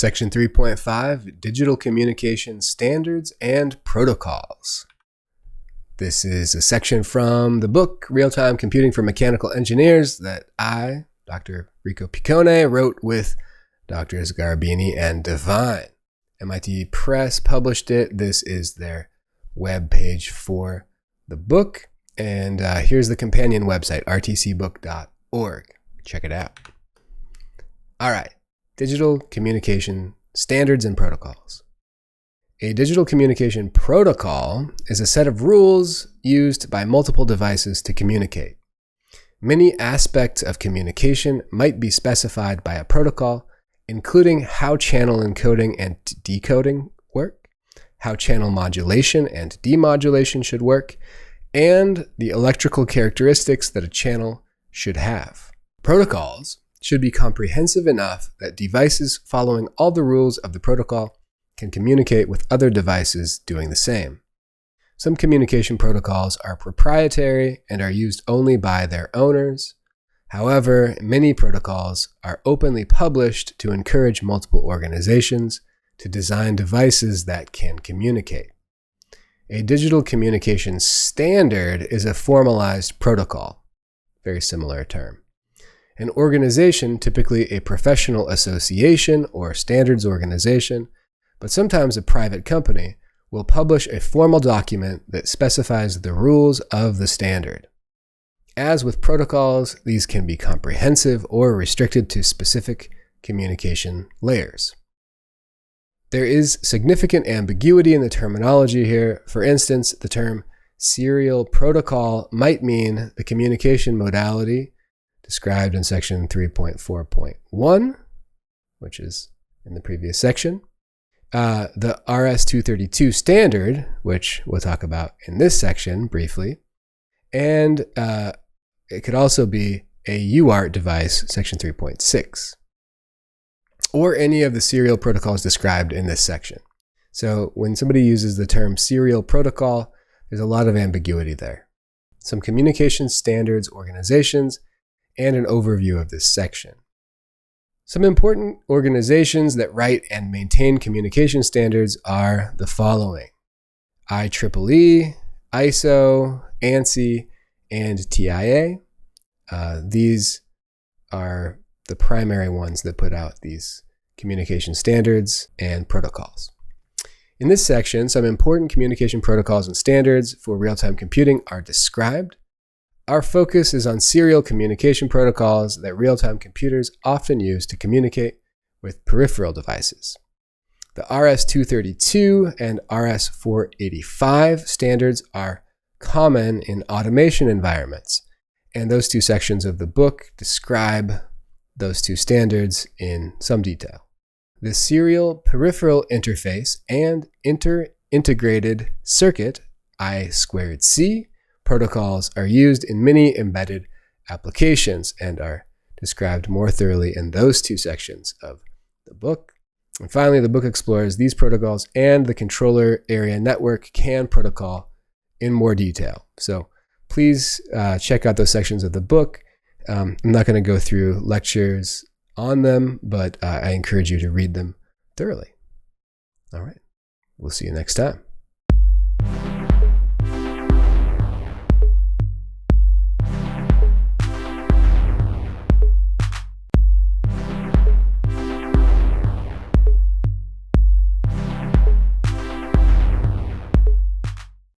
Section 3.5, Digital Communication Standards and Protocols. This is a section from the book, Real-Time Computing for Mechanical Engineers, that I, Dr. Rico Piccone, wrote with Drs. Garabini and Devine. MIT Press published it. This is their web page for the book. And here's the companion website, rtcbook.org. Check it out. All right. Digital Communication Standards and Protocols. A digital communication protocol is a set of rules used by multiple devices to communicate. Many aspects of communication might be specified by a protocol, including how channel encoding and decoding work, how channel modulation and demodulation should work, and the electrical characteristics that a channel should have. Protocols should be comprehensive enough that devices following all the rules of the protocol can communicate with other devices doing the same. Some communication protocols are proprietary and are used only by their owners. However, many protocols are openly published to encourage multiple organizations to design devices that can communicate. A digital communication standard is a formalized protocol, very similar term. An organization, typically a professional association or standards organization, but sometimes a private company, will publish a formal document that specifies the rules of the standard. As with protocols, these can be comprehensive or restricted to specific communication layers. There is significant ambiguity in the terminology here. For instance, the term serial protocol might mean the communication modality described in section 3.4.1, which is in the previous section. The RS-232 standard, which we'll talk about in this section briefly, and it could also be a UART device, section 3.6, or any of the serial protocols described in this section. So when somebody uses the term serial protocol, there's a lot of ambiguity there. Some communication standards organizations and an overview of this section. Some important organizations that write and maintain communication standards are the following: IEEE, ISO, ANSI, and TIA. These are the primary ones that put out these communication standards and protocols. In this section, some important communication protocols and standards for real-time computing are described. Our focus is on serial communication protocols that real-time computers often use to communicate with peripheral devices. The RS-232 and RS-485 standards are common in automation environments, and those two sections of the book describe those two standards in some detail. The serial peripheral interface and integrated circuit, I2C, protocols are used in many embedded applications and are described more thoroughly in those two sections of the book. And finally, the book explores these protocols and the controller area network CAN protocol in more detail. So please check out those sections of the book. I'm not going to go through lectures on them, but I encourage you to read them thoroughly. All right. We'll see you next time.